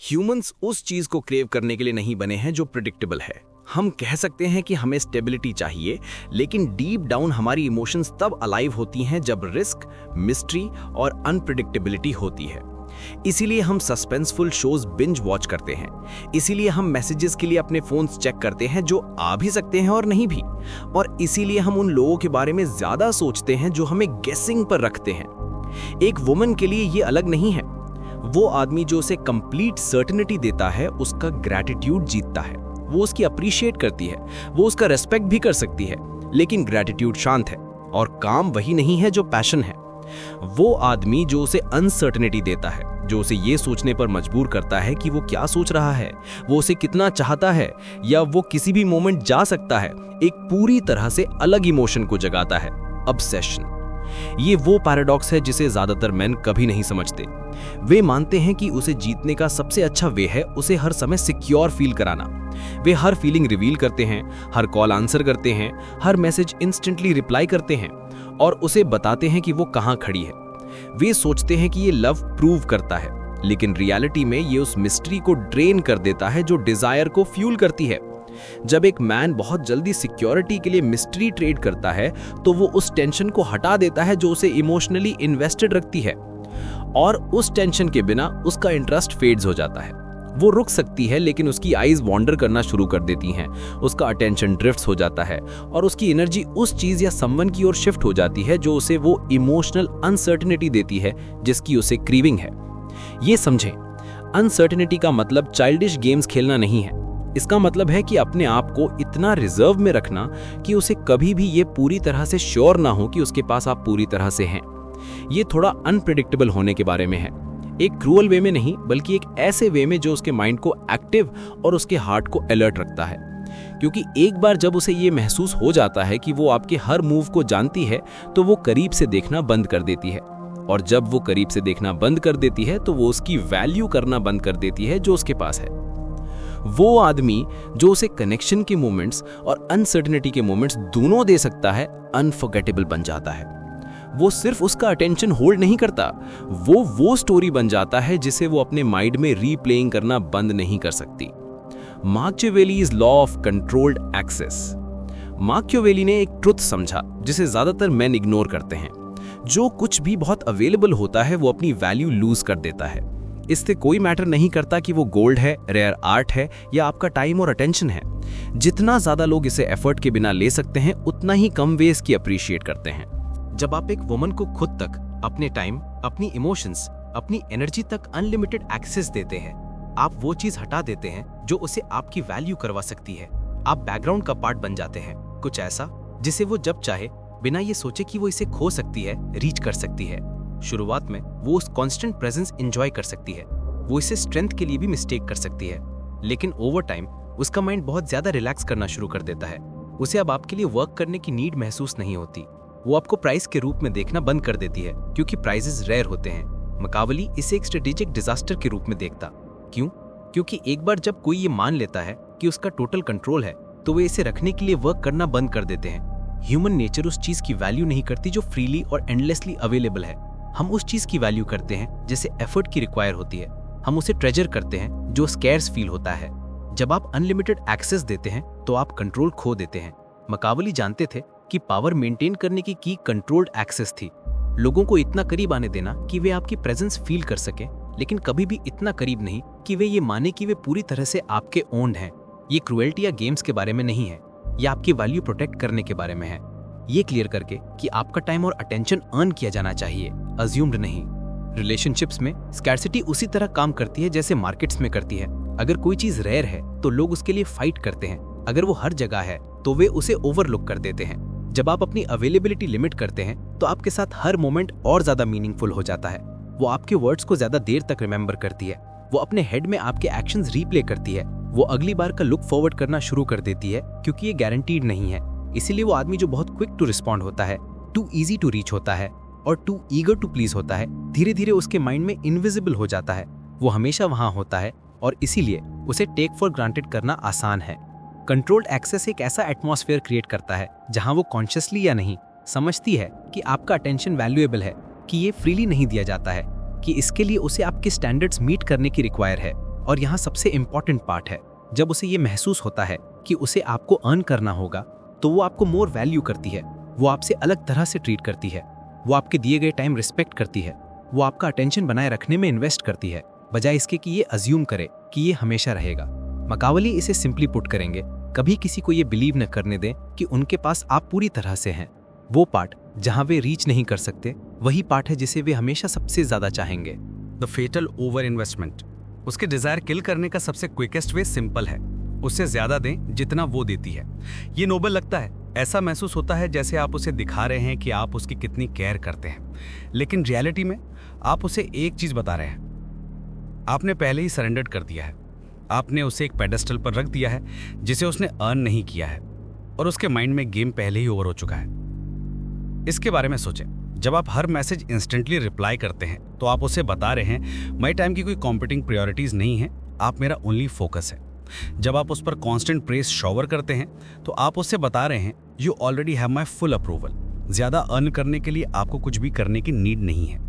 Humans उस चीज को क्रेव करने के लिए नहीं बने हैं जो प्रिडिक्टेबल है। हम कह सकते हैं कि हमें स्टेबिलिटी चाहिए, लेकिन डीप डाउन हमारी इमोशंस तब अलाइव होती हैं जब रिस्क, मिस्ट्री और अनप्रिडिक्टेबिलिटी होती है। इसीलिए हम सस्पेंसफुल शोज बिंज वॉच करते हैं। इसीलिए हम मैसेजेस के लिए अपने फोन्स चेक करते हैं जो आ भी सकते हैं और नहीं भी। और इसीलिए हम उन लोगों के बारे में ज्यादा सोचते हैं जो हमें गेसिंग पर रखते हैं। एक वुमन के लिए ये अलग नहीं है। वो आदमी जो उसे कंप्लीट सर्टेनिटी देता है, उसका ग्रैटिट्यूड जीतता है। वो उसकी अप्रिशिएट करती है, वो उसका रेस्पेक्ट भी कर सकती है, लेकिन ग्रैटिट्यूड शांत है। और काम वही नहीं है जो पैशन है। वो आदमी जो उसे अनसर्टेनिटी देता है, जो उसे ये सोचने पर मजबूर करता है कि वो क्या सोच रहा है, वो उसे कितना चाहता है, या वो किसी भी मोमेंट जा सकता है, एक पूरी तरह से अलग इमोशन को जगाता है, ऑब्सेशन। ये वो पैराडॉक्स है जिसे ज्यादातर मेन कभी नहीं समझते। वे मानते हैं कि उसे जीतने का सबसे अच्छा वे है उसे हर समय सिक्योर फील कराना। वे हर फीलिंग रिवील करते हैं, हर कॉल आंसर करते हैं, हर मैसेज इंस्टेंटली रिप्लाई करते हैं और उसे बताते हैं कि वो कहां खड़ी है। वे सोचते हैं कि ये लव प्रूव करता है, लेकिन रियलिटी में ये उस मिस्ट्री को ड्रेन कर देता है जो डिजायर को फ्यूल करती है। जब एक मैन बहुत जल्दी सिक्योरिटी के लिए मिस्ट्री ट्रेड करता है, तो वो उस टेंशन को हटा देता है जो उसे इमोशनली इन्वेस्टेड रखती है, और उस टेंशन के बिना उसका इंटरेस्ट फेड्स हो जाता है। वो रुक सकती है, लेकिन उसकी आईज वॉन्डर करना शुरू कर देती हैं, उसका अटेंशन ड्रिफ्ट्स हो जाता है और उसकी एनर्जी उस चीज या समवन की ओर शिफ्ट हो जाती है जो उसे वो इमोशनल अनसर्टेनिटी देती है जिसकी उसे क्रीविंग है। ये समझें, अनसर्टेनिटी का मतलब चाइल्डिश गेम्स खेलना नहीं है। इसका मतलब है कि अपने आप को इतना रिजर्व में रखना कि उसे कभी भी ये पूरी तरह से श्योर ना हो कि उसके पास आप पूरी तरह से हैं। ये थोड़ा अनप्रेडिक्टेबल होने के बारे में है, एक क्रूअल वे में नहीं, बल्कि एक ऐसे वे में जो उसके माइंड को एक्टिव और उसके हार्ट को अलर्ट रखता है। क्योंकि एक बार जब उसे ये महसूस हो जाता है कि वो आपके हर मूव को जानती है, तो वो करीब से देखना बंद कर देती है, और जब वो करीब से देखना बंद कर देती है, तो वो उसकी वैल्यू करना बंद कर देती है जो उसके पास है। वो आदमी जो उसे कनेक्शन के मोमेंट्स और अनसर्टेनिटी के मोमेंट्स दोनों दे सकता है, अनफॉरगेटेबल बन जाता है। वो सिर्फ उसका अटेंशन होल्ड नहीं करता, वो स्टोरी बन जाता है जिसे वो अपने माइंड में रीप्लेइंग करना बंद नहीं कर सकती। Machiavelli's law of controlled access. Machiavelli ने एक ट्रुथ समझा जिसे ज्यादातर मैन इग्नोर करते हैं। जो कुछ भी बहुत अवेलेबल होता है वो अपनी वैल्यू लूज कर देता है। इससे कोई मैटर नहीं करता कि वो गोल्ड है, रेयर आर्ट है या आपका टाइम और अटेंशन है। जितना ज्यादा लोग इसे एफर्ट के बिना ले सकते हैं, उतना ही कम वे इसकी अप्रिशिएट करते हैं। जब आप एक वुमन को खुद तक, अपने टाइम, अपनी इमोशंस, अपनी एनर्जी तक अनलिमिटेड एक्सेस देते हैं, आप वो चीज हटा देते हैं जो उसे आपकी वैल्यू करवा सकती है। आप बैकग्राउंड का पार्ट बन जाते हैं, कुछ ऐसा जिसे वो जब चाहे, बिना ये सोचे कि वो इसे खो सकती है, रीच कर सकती है। शुरुआत में वो उस कांस्टेंट प्रेजेंस एंजॉय कर सकती है, वो इसे स्ट्रेंथ के लिए भी मिस्टेक कर सकती है, लेकिन ओवर टाइम उसका माइंड बहुत ज्यादा रिलैक्स करना शुरू कर देता है। उसे अब आपके लिए वर्क करने की नीड महसूस नहीं होती। वो आपको प्राइस के रूप में देखना बंद कर देती है, क्योंकि प्राइजेस रेयर होते हैं। मकावली इसे एक स्ट्रेटेजिक डिजास्टर के रूप में देखता। क्यों? क्योंकि एक बार जब कोई ये मान लेता है कि उसका टोटल कंट्रोल है, तो वे इसे रखने के लिए वर्क करना बंद कर देते हैं। ह्यूमन नेचर उस चीज की वैल्यू नहीं करती जो फ्रीली और एंडलेसली अवेलेबल है। हम उस चीज की वैल्यू करते हैं जिसे एफर्ट की रिक्वायर होती है। हम उसे ट्रेजर करते हैं जो स्कैर्स फील होता है। जब आप अनलिमिटेड एक्सेस देते हैं, तो आप कंट्रोल खो देते हैं। मकावली जानते थे कि पावर मेंटेन करने की कंट्रोल्ड एक्सेस थी। लोगों को इतना करीब आने देना कि वे आपकी प्रेजेंस फील कर सकें, लेकिन कभी भी इतना करीब नहीं कि वे ये माने कि वे पूरी तरह से आपके ओन्ड हैं। ये क्रुएल्टी या गेम्स के बारे में नहीं है, या आपकी वैल्यू प्रोटेक्ट करने के बारे में है। ये क्लियर करके कि आपका टाइम और अटेंशन अर्न किया जाना चाहिए, अज्यूम्ड नहीं। रिलेशनशिप्स में स्कैर्सिटी उसी तरह काम करती है जैसे मार्केट्स में करती है। अगर कोई चीज रेयर है तो लोग उसके लिए फाइट करते हैं, अगर वो हर जगह है तो वे उसे ओवरलुक कर देते हैं। जब आप अपनी अवेलेबिलिटी लिमिट करते हैं, तो आपके साथ हर मोमेंट और ज्यादा मीनिंगफुल हो जाता है। वो आपके वर्ड्स को ज्यादा देर तक रिमेंबर करती है, वो अपने हेड में आपके एक्शंस रीप्ले करती है, वो अगली बार का लुक फॉरवर्ड करना शुरू कर देती है, क्योंकि ये गारंटीड नहीं है। इसीलिए वो आदमी जो बहुत क्विक टू रिस्पॉन्ड होता है, टू इजी टू रीच होता है और टू ईगर टू प्लीज होता है, धीरे धीरे उसके माइंड में इनविजिबल हो जाता है। वो हमेशा वहां होता है और इसीलिए उसे टेक फॉर ग्रांटेड करना आसान है। कंट्रोल्ड एक्सेस एक ऐसा एटमॉस्फेयर क्रिएट करता है जहां वो कॉन्शियसली या नहीं समझती है कि आपका अटेंशन वैल्यूएबल है, कि ये फ्रीली नहीं दिया जाता है, कि इसके लिए उसे आपके स्टैंडर्ड्स मीट करने की रिक्वायर है। और यहाँ सबसे इम्पॉर्टेंट पार्ट है, जब उसे ये महसूस होता है कि उसे आपको अर्न करना होगा, तो वो आपको मोर वैल्यू करती है, वो आपसे अलग तरह से ट्रीट करती है, वो आपके दिए गए टाइम रिस्पेक्ट करती है, वो आपका अटेंशन बनाए रखने में इन्वेस्ट करती है, बजाय इसके कि ये अज्यूम करे कि ये हमेशा रहेगा। मकावली इसे सिंपली पुट करेंगे, कभी किसी को ये बिलीव न करने दें कि उनके पास आप पूरी तरह से हैं। वो पार्ट जहां वे रीच नहीं कर सकते, वही पार्ट है जिसे वे हमेशा सबसे ज्यादा चाहेंगे। The fatal over investment. उसके डिजायर किल करने का सबसे क्विकेस्ट वे सिंपल है, उससे ज्यादा दें जितना वो देती है। ये नोबल लगता है, ऐसा महसूस होता है जैसे आप उसे दिखा रहे हैं कि आप उसकी कितनी केयर करते हैं, लेकिन रियलिटी में आप उसे एक चीज बता रहे हैं, आपने पहले ही सरेंडर कर दिया है। आपने उसे एक पेडेस्टल पर रख दिया है जिसे उसने अर्न नहीं किया है, और उसके माइंड में गेम पहले ही ओवर हो चुका है। इसके बारे में सोचें, जब आप हर मैसेज इंस्टेंटली रिप्लाई करते हैं तो आप उसे बता रहे हैं माई टाइम की कोई कॉम्पिटिंग प्रायोरिटीज नहीं है, आप मेरा ओनली फोकस है। जब आप उस पर कांस्टेंट प्रेस शॉवर करते हैं तो आप उससे बता रहे हैं you already have my full approval. ज्यादा अर्न करने के लिए आपको कुछ भी करने की नीड नहीं है।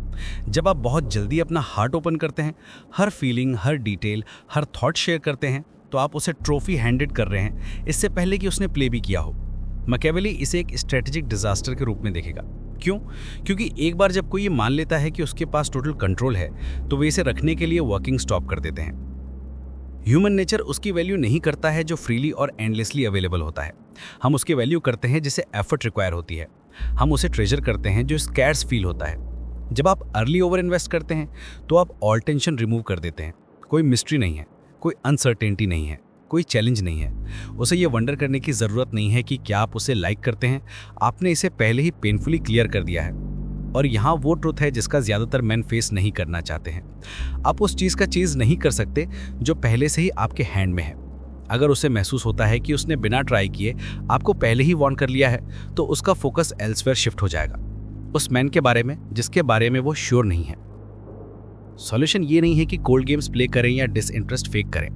जब आप बहुत जल्दी अपना हार्ट ओपन करते हैं, हर फीलिंग, हर डिटेल, हर थॉट शेयर करते हैं, तो आप उसे ट्रॉफी हैंडेड कर रहे हैं इससे पहले कि उसने प्ले भी किया हो। मैकियावेली इसे एक स्ट्रेटेजिक डिजास्टर के रूप में देखेगा। क्यों? क्योंकि एक बार जब कोई ये मान लेता है कि उसके पास टोटल कंट्रोल है, तो वे इसे रखने के लिए वर्किंग स्टॉप कर देते हैं। ह्यूमन नेचर उसकी वैल्यू नहीं करता है जो फ्रीली और एंडलेसली अवेलेबल होता है। हम उसकी वैल्यू करते हैं जिसे एफर्ट रिक्वायर होती है। हम उसे ट्रेजर करते हैं जो स्कैर्स फील होता है। जब आप अर्ली ओवर इन्वेस्ट करते हैं तो आप ऑल टेंशन रिमूव कर देते हैं। कोई मिस्ट्री नहीं है, कोई अनसर्टेनिटी नहीं है, कोई चैलेंज नहीं है। उसे ये वंडर करने की ज़रूरत नहीं है कि क्या आप उसे लाइक करते हैं, आपने इसे पहले ही पेनफुली क्लियर कर दिया है। और यहाँ वो ट्रुथ है जिसका ज़्यादातर मैन फेस नहीं करना चाहते हैं। आप उस चीज़ का चीज़ नहीं कर सकते जो पहले से ही आपके हैंड में है। अगर उसे महसूस होता है कि उसने बिना ट्राई किए आपको पहले ही वार्न कर लिया है, तो उसका फोकस एल्सवेयर शिफ्ट हो जाएगा, उस मैन के बारे में जिसके बारे में वो श्योर नहीं है। सॉल्यूशन ये नहीं है कि कोल्ड गेम्स प्ले करें या डिसइंटरेस्ट फेक करें।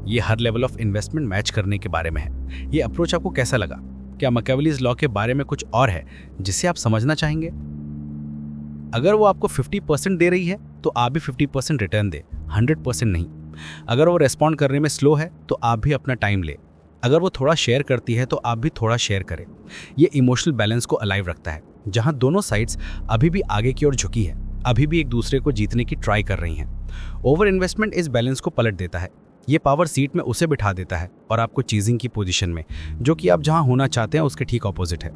ये हर लेवल ऑफ इन्वेस्टमेंट मैच करने के बारे में है। ये अप्रोच आपको कैसा लगा? क्या मैकियावेलीज लॉ के बारे में कुछ और है जिसे आप समझना चाहेंगे? अगर वो आपको 50% दे रही है तो आप भी 50% रिटर्न दे, 100% नहीं। अगर वो रेस्पॉन्ड करने में स्लो है तो आप भी अपना टाइम ले। अगर वो थोड़ा शेयर करती है तो आप भी थोड़ा शेयर करें। ये इमोशनल बैलेंस को अलाइव रखता है, जहां दोनों साइड्स अभी भी आगे की ओर झुकी है, अभी भी एक दूसरे को जीतने की ट्राई कर रही हैं। ओवर इन्वेस्टमेंट इस बैलेंस को पलट देता है। ये पावर सीट में उसे बिठा देता है और आपको चीजिंग की पोजीशन में, जो कि आप जहां होना चाहते हैं उसके ठीक ऑपोजिट है।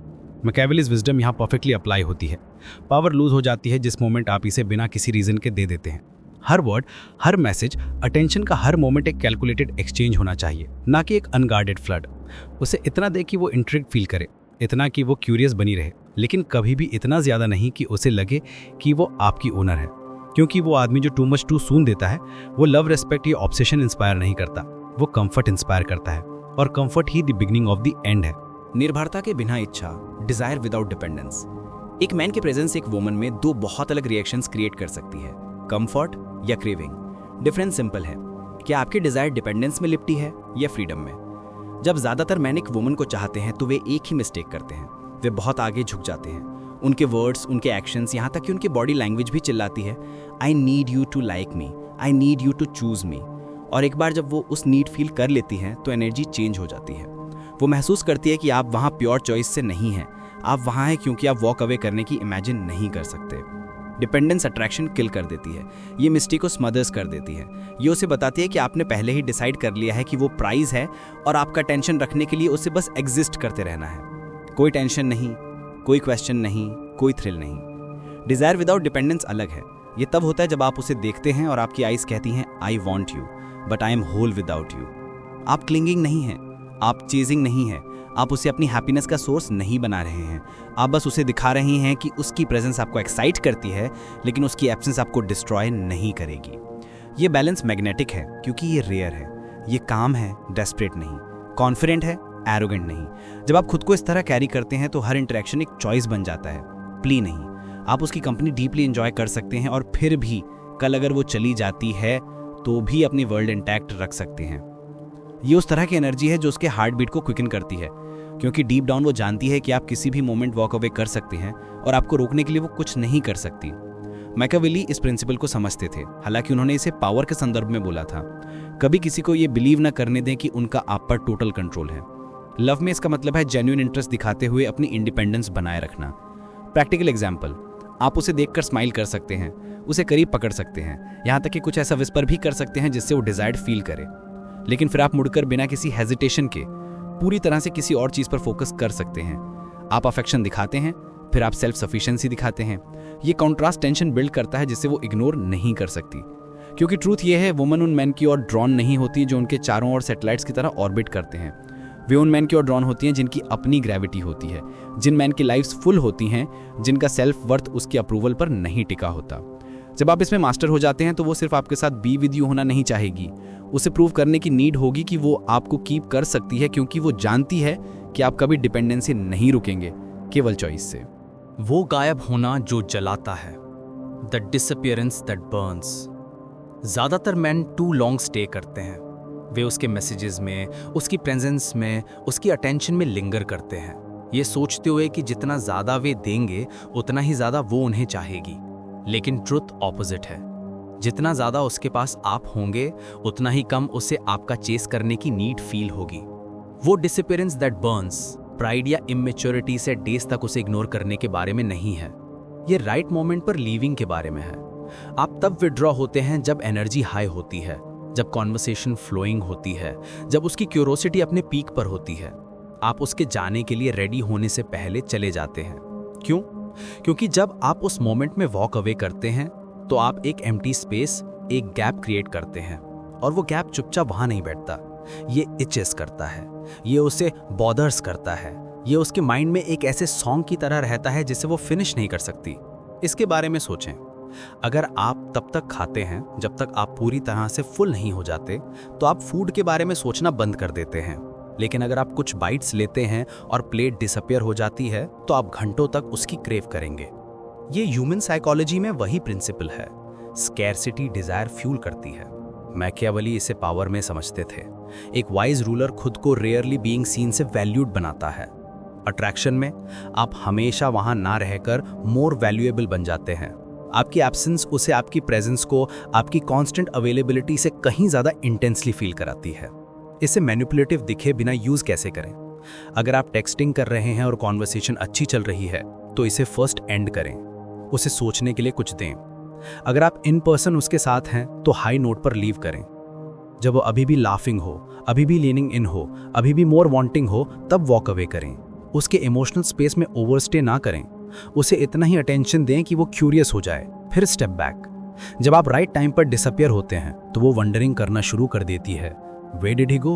मैकियावेलीज विजडम यहाँ परफेक्टली अप्लाई होती है। पावर लूज हो जाती है जिस मोमेंट आप इसे बिना किसी रीजन के दे देते हैं। हर वर्ड, हर मैसेज, अटेंशन का हर मोमेंट एक कैलकुलेटेड एक्सचेंज होना चाहिए, ना कि एक अनगार्डेड फ्लड। उसे इतना दे कि वो इंट्रिग फील करे, इतना कि वो क्यूरियस बनी रहे, लेकिन कभी भी इतना ज्यादा नहीं कि उसे लगे कि वो आपकी ओनर है। क्योंकि वो आदमी जो टू मच टू सून देता है, वो लव, रिस्पेक्ट या ऑब्सेशन इंस्पायर नहीं करता, वो कंफर्ट इंस्पायर करता है, और comfort he the beginning of the end है। निर्भरता के बिना इच्छा, डिजायर विदाउट डिपेंडेंस। एक मैन के प्रेजेंस एक वुमन में दो बहुत अलग रिएक्शंस क्रिएट कर सकती है, कंफर्ट या क्रेविंग। डिफरेंस सिंपल है, क्या आपकी डिजायर डिपेंडेंस में लिपटी है या फ्रीडम में। जब ज्यादातर मैन एक वुमन को चाहते हैं तो वे एक ही मिस्टेक करते हैं, वे बहुत आगे झुक जाते हैं। उनके वर्ड्स, उनके एक्शंस, यहाँ तक कि उनकी बॉडी लैंग्वेज भी चिल्लाती है, I need you to like me, I need you to choose me. और एक बार जब वो उस नीड फील कर लेती हैं तो एनर्जी चेंज हो जाती है। वो महसूस करती है कि आप वहाँ प्योर चॉइस से नहीं हैं, आप वहाँ हैं क्योंकि आप वॉक अवे करने की इमेजिन नहीं कर सकते। डिपेंडेंस अट्रैक्शन किल कर देती है, ये मिस्टेक को स्मदर्स कर देती है। ये उसे बताती है कि आपने पहले ही डिसाइड कर लिया है कि वो प्राइज है और आपका टेंशन रखने के लिए उसे बस एग्जिस्ट करते रहना है। कोई टेंशन नहीं, कोई क्वेश्चन नहीं, कोई थ्रिल नहीं। डिजायर विदाउट डिपेंडेंस अलग है। ये तब होता है जब आप उसे देखते हैं और आपकी आईज कहती हैं I want you but I am whole without you. आप क्लिंगिंग नहीं हैं, आप चेजिंग नहीं है, आप उसे अपनी हैप्पीनेस का सोर्स नहीं बना रहे हैं। आप बस उसे दिखा रहे हैं कि उसकी प्रेजेंस आपको एक्साइट करती है, लेकिन उसकी एब्सेंस आपको डिस्ट्रॉय नहीं करेगी। ये बैलेंस मैग्नेटिक है क्योंकि ये रेयर है। ये काम है, डेस्परेट नहीं। कॉन्फिडेंट है, एरोगेंट नहीं। जब आप खुद को इस तरह कैरी करते हैं तो हर इंटरेक्शन एक चॉइस बन जाता है, प्ली नहीं। आप उसकी कंपनी डीपली एंजॉय कर सकते हैं और फिर भी कल अगर वो चली जाती है तो भी अपनी वर्ल्ड इंटैक्ट रख सकते हैं। ये उस तरह की एनर्जी है जो उसके हार्ट बीट को क्विकन करती है, क्योंकि डीप डाउन वो जानती है कि आप किसी भी मोमेंट वॉक अवे कर सकते हैं और आपको रोकने के लिए वो कुछ नहीं कर सकती। मैकियावेली इस प्रिंसिपल को समझते थे, हालांकि उन्होंने इसे पावर के संदर्भ में बोला था। कभी किसी को ये बिलीव ना करने दें कि उनका आप पर टोटल कंट्रोल है। लव में इसका मतलब है जेन्युइन इंटरेस्ट दिखाते हुए अपनी इंडिपेंडेंस बनाए रखना। प्रैक्टिकल एग्जाम्पल, आप उसे देखकर स्माइल कर सकते हैं, उसे करीब पकड़ सकते हैं, यहाँ तक कि कुछ ऐसा विस्पर भी कर सकते हैं जिससे वो डिजायर्ड फील करे। लेकिन फिर आप मुड़कर बिना किसी हेजिटेशन के पूरी तरह से किसी और चीज पर फोकस कर सकते हैं। आप अफेक्शन दिखाते हैं, फिर आप सेल्फ सफिशिएंसी दिखाते हैं। ये कॉन्ट्रास्ट टेंशन बिल्ड करता है जिससे वो इग्नोर नहीं कर सकती। क्योंकि ट्रूथ ये है, वुमन उन मैन की ओर ड्रॉन नहीं होती जो उनके चारों ओर सैटेलाइट्स की तरह ऑर्बिट करते हैं। वे उन मैन की ओर ड्रॉन होती हैं जिनकी अपनी ग्रेविटी होती है, जिन मैन की लाइफ्स फुल होती हैं, जिनका सेल्फ वर्थ उसकी अप्रूवल पर नहीं टिका होता। जब आप इसमें मास्टर हो जाते हैं तो वो सिर्फ आपके साथ बी विद यू होना नहीं चाहेगी, उसे प्रूव करने की नीड होगी कि वो आपको कीप कर सकती है, क्योंकि वो जानती है कि आप कभी डिपेंडेंसी नहीं रुकेंगे, केवल चॉइस से। वो गायब होना जो जलाता है, द डिसअपियरेंस दैट बर्न्स। ज्यादातर मैन टू लॉन्ग स्टे करते हैं। वे उसके मैसेजेस में, उसकी प्रेजेंस में, उसकी अटेंशन में लिंगर करते हैं, ये सोचते हुए कि जितना ज्यादा वे देंगे उतना ही ज्यादा वो उन्हें चाहेगी। लेकिन ट्रुथ ऑपोजिट है, जितना ज्यादा उसके पास आप होंगे उतना ही कम उसे आपका चेस करने की नीड फील होगी। वो डिसअपियरेंस दैट बर्न्स प्राइड या इमेच्योरिटी से डेज तक उसे इग्नोर करने के बारे में नहीं है, ये राइट मोमेंट पर लीविंग के बारे में है। आप तब विड्रॉ होते हैं जब एनर्जी हाई होती है, जब कॉन्वर्सेशन फ्लोइंग होती है, जब उसकी क्यूरोसिटी अपने पीक पर होती है। आप उसके जाने के लिए रेडी होने से पहले चले जाते हैं। क्यों? क्योंकि जब आप उस मोमेंट में वॉक अवे करते हैं तो आप एक एम्प्टी स्पेस, एक गैप क्रिएट करते हैं, और वो गैप चुपचाप वहां नहीं बैठता, ये इचेस करता है, ये उसे बॉदर्स करता है, ये उसके माइंड में एक ऐसे सॉन्ग की तरह रहता है जिसे वो फिनिश नहीं कर सकती। इसके बारे में सोचें, अगर आप तब तक खाते हैं जब तक आप पूरी तरह से फुल नहीं हो जाते, तो आप फूड के बारे में सोचना बंद कर देते हैं। लेकिन अगर आप कुछ बाइट्स लेते हैं और प्लेट डिसअपियर हो जाती है तो आप घंटों तक उसकी क्रेव करेंगे। ये ह्यूमन साइकोलॉजी में वही प्रिंसिपल है। स्कैरसिटी डिजायर फ्यूल करती है। मैकियावेली इसे पावर में समझते थे। एक वाइज रूलर खुद को रेयरली बीइंग सीन से वैल्यूड बनाता है। अट्रैक्शन में आप हमेशा वहां ना रहकर मोर वैल्यूएबल बन जाते हैं। आपकी एब्सेंस उसे आपकी प्रेजेंस को, आपकी कांस्टेंट अवेलेबिलिटी से कहीं ज्यादा इंटेंसली फील कराती है। इसे मैनिपुलेटिव दिखे बिना यूज कैसे करें? अगर आप टेक्सटिंग कर रहे हैं और कॉन्वर्सेशन अच्छी चल रही है तो इसे फर्स्ट एंड करें, उसे सोचने के लिए कुछ दें। अगर आप इन पर्सन उसके साथ हैं तो हाई नोट पर लीव करें। जब वो अभी भी लाफिंग हो, अभी भी लीनिंग इन हो, अभी भी मोर वांटिंग हो, तब वॉक अवे करें। उसके इमोशनल स्पेस में ओवरस्टे ना करें, उसे इतना ही अटेंशन दें कि वो क्यूरियस हो जाए, फिर स्टेप बैक। जब आप राइट टाइम पर डिसअपियर होते हैं तो वो वंडरिंग करना शुरू कर देती है। Where did he go?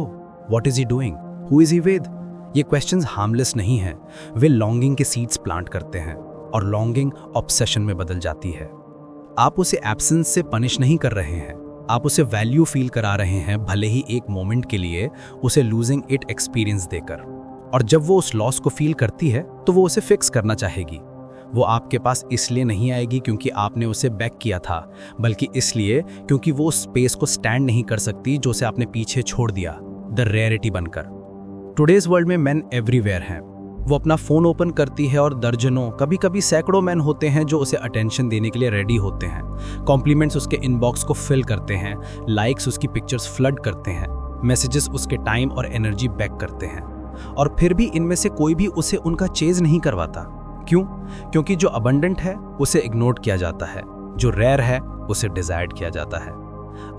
What is he doing? Who is he with? ये क्वेश्चंस हार्मलेस नहीं हैं, वे लॉन्गिंग के सीड्स प्लांट करते हैं और लॉन्गिंग ऑब्सेशन में बदल जाती है। आप उसे एब्सेंस से पनिश नहीं कर रहे हैं, आप उसे वैल्यू फील करा रहे हैं, भले ही एक मोमेंट के लिए, उसे लूजिंग इट एक्सपीरियंस देकर। और जब वो उस लॉस को फील करती है तो वो उसे फिक्स करना चाहेगी। वो आपके पास इसलिए नहीं आएगी क्योंकि आपने उसे बैक किया था, बल्कि इसलिए क्योंकि वो उस स्पेस को स्टैंड नहीं कर सकती जो उसे आपने पीछे छोड़ दिया, द रेयरिटी बनकर। टुडेज वर्ल्ड में मैन एवरीवेयर हैं। वो अपना फोन ओपन करती है और दर्जनों, कभी कभी सैकड़ों मैन होते हैं जो उसे अटेंशन देने के लिए रेडी होते हैं। कॉम्प्लीमेंट्स उसके इनबॉक्स को फिल करते हैं, लाइक्स उसकी पिक्चर्स फ्लड करते हैं, मैसेजेस उसके टाइम और एनर्जी बैक करते हैं। और फिर भी इनमें से कोई भी उसे उनका चेज नहीं करवाता। क्यों? क्योंकि जो अबंडेंट है उसे इग्नोर किया जाता है, जो रेयर है उसे डिजायर्ड किया जाता है।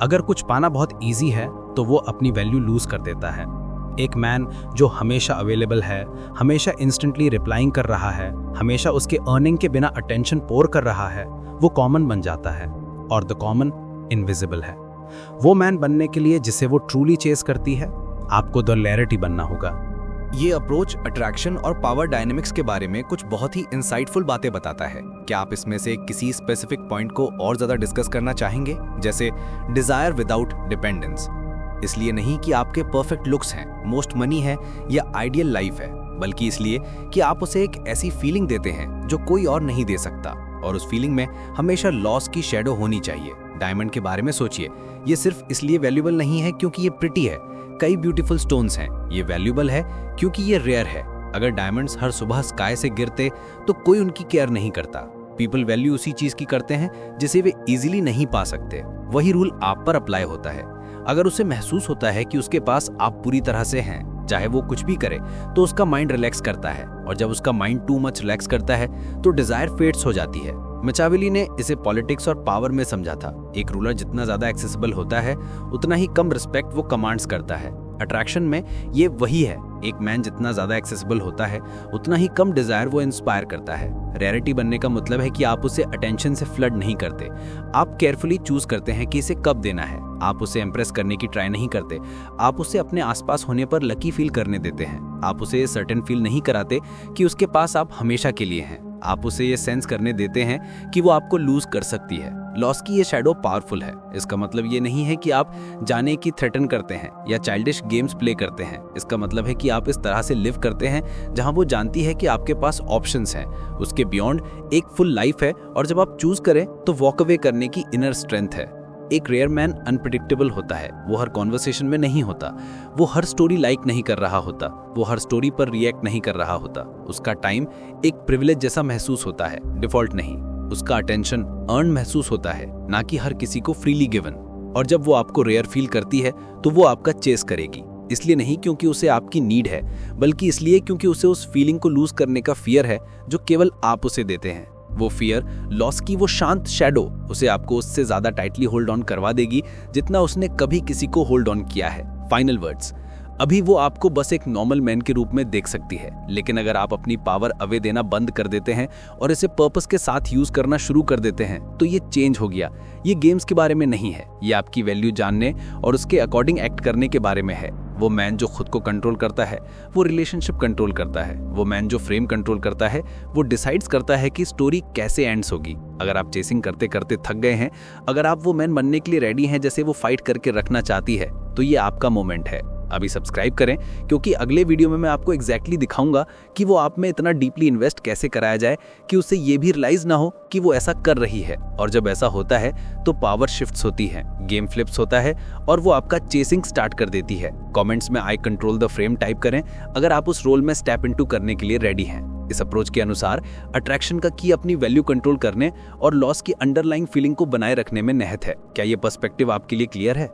अगर कुछ पाना बहुत इजी है तो वो अपनी वैल्यू लूज कर देता है। एक मैन जो हमेशा अवेलेबल है, हमेशा इंस्टेंटली रिप्लाइंग कर रहा है, हमेशा उसके अर्निंग के बिना अटेंशन पोर कर रहा है, वो कॉमन बन जाता है, और द कॉमन इनविजिबल है। वो मैन बनने के लिए जिसे वो ट्रूली चेस करती है, आपको द रेयरिटी बनना होगा। ये अप्रोच अट्रैक्शन और पावर डायनेमिक्स के बारे में कुछ बहुत ही इंसाइटफुल बातें बताता है। क्या आप इसमें से किसी स्पेसिफिक पॉइंट को और ज्यादा डिस्कस करना चाहेंगे? जैसे डिजायर विदाउट डिपेंडेंस। इसलिए नहीं कि आपके परफेक्ट लुक्स हैं, मोस्ट मनी है या आइडियल लाइफ है, बल्कि इसलिए कि आप उसे एक ऐसी फीलिंग देते हैं जो कोई और नहीं दे सकता, और उस फीलिंग में हमेशा लॉस की शैडो होनी चाहिए। डायमंड के बारे में सोचिए, ये सिर्फ इसलिए वैल्यूएबल नहीं है क्योंकि ये प्रिटी है, कई ब्यूटीफुल स्टोन्स हैं। ये वैल्यूएबल है क्योंकि ये रेयर है। अगर डायमंड्स हर सुबह स्काई से गिरते तो कोई उनकी केयर नहीं करता। पीपल वैल्यू उसी चीज की करते हैं जिसे वे इजीली नहीं पा सकते। वही रूल आप पर अप्लाई होता है। अगर उसे महसूस होता है कि उसके पास आप पूरी तरह से हैं, चाहे वो कुछ भी करे, तो उसका माइंड रिलैक्स करता है, और जब उसका माइंड टू मच रिलैक्स करता है तो डिजायर फेड्स हो जाती है। मैकियावेली ने इसे पॉलिटिक्स और पावर में समझा था। एक रूलर जितना ज्यादा एक्सेसिबल होता है, उतना ही कम रिस्पेक्ट वो कमांड्स करता है। अट्रैक्शन में ये वही है, एक मैन जितना ज्यादा एक्सेसिबल होता है, उतना ही कम डिजायर वो इंस्पायर करता है। रेयरिटी बनने का मतलब है कि आप उसे अटेंशन से फ्लड नहीं करते, आप केयरफुली चूज करते हैं कि इसे कब देना है। आप उसे इंप्रेस करने की ट्राई नहीं करते, आप उसे अपने आसपास होने पर लकी फील करने देते हैं। आप उसे सर्टेन फील नहीं कराते कि उसके पास आप हमेशा के लिए हैं। आप उसे ये सेंस करने देते हैं कि वो आपको लूज कर सकती है। लॉस की ये शैडो पावरफुल है। इसका मतलब ये नहीं है कि आप जाने की थ्रेटन करते हैं या चाइल्डिश गेम्स प्ले करते हैं। इसका मतलब है कि आप इस तरह से लिव करते हैं जहां वो जानती है कि आपके पास ऑप्शंस हैं, उसके बियॉन्ड एक फुल लाइफ है, और जब आप चूज करें तो वॉक अवे करने की इनर स्ट्रेंथ है। एक रेयर मैन अनप्रेडिक्टेबल होता है। वो हर कॉन्वर्सेशन में नहीं होता, वो हर स्टोरी लाइक नहीं कर रहा होता, वो हर स्टोरी पर रिएक्ट नहीं कर रहा होता। उसका टाइम एक प्रिविलेज जैसा महसूस होता है, डिफॉल्ट नहीं। उसका अटेंशन अर्न महसूस होता है, ना कि हर किसी को फ्रीली गिवन। और जब वो आपको रेयर फील करती है तो वो आपका चेस करेगी, इसलिए नहीं क्योंकि उसे आपकी नीड है, बल्कि इसलिए क्योंकि उसे उस फीलिंग को लूज करने का फियर है जो केवल आप उसे देते हैं। वो फियर, लॉस की वो शांत शैडो, उसे आपको उससे ज्यादा टाइटली होल्ड ऑन करवा देगी जितना उसने कभी किसी को होल्ड ऑन किया है। फाइनल वर्ड्स, अभी वो आपको बस एक नॉर्मल मैन के रूप में देख सकती है, लेकिन अगर आप अपनी पावर अवे देना बंद कर देते हैं और इसे पर्पस के साथ यूज करना शुरू कर देते हैं तो ये चेंज हो गया। ये गेम्स के बारे में नहीं है, ये आपकी वैल्यू जानने और उसके अकॉर्डिंग एक्ट करने के बारे में है। वो मैन जो खुद को कंट्रोल करता है वो रिलेशनशिप कंट्रोल करता है। वो मैन जो फ्रेम कंट्रोल करता है वो डिसाइड्स करता है कि स्टोरी कैसे एंड्स होगी। अगर आप चेसिंग करते करते थक गए हैं, अगर आप वो मैन बनने के लिए रेडी हैं जैसे वो फाइट करके रखना चाहती है, तो ये आपका मोमेंट है। अभी सब्सक्राइब करें, क्योंकि अगले वीडियो में मैं आपको एग्जैक्टली दिखाऊंगा कि वो आप में इतना डीपली इन्वेस्ट कैसे कराया जाए कि उसे ये भी रियलाइज ना हो कि वो ऐसा कर रही है। और जब ऐसा होता है तो पावर शिफ्ट्स होती है, गेम फ्लिप्स होता है और वो आपका चेसिंग स्टार्ट कर देती है। कमेंट्स में आई कंट्रोल द फ्रेम टाइप करें अगर आप उस रोल में स्टेप इनटू करने के लिए रेडी हैं। इस अप्रोच के अनुसार अट्रैक्शन का की अपनी वैल्यू कंट्रोल करने और लॉस की अंडरलाइंग फीलिंग को बनाए रखने में निहित है। क्या ये पर्सपेक्टिव आपके लिए क्लियर है?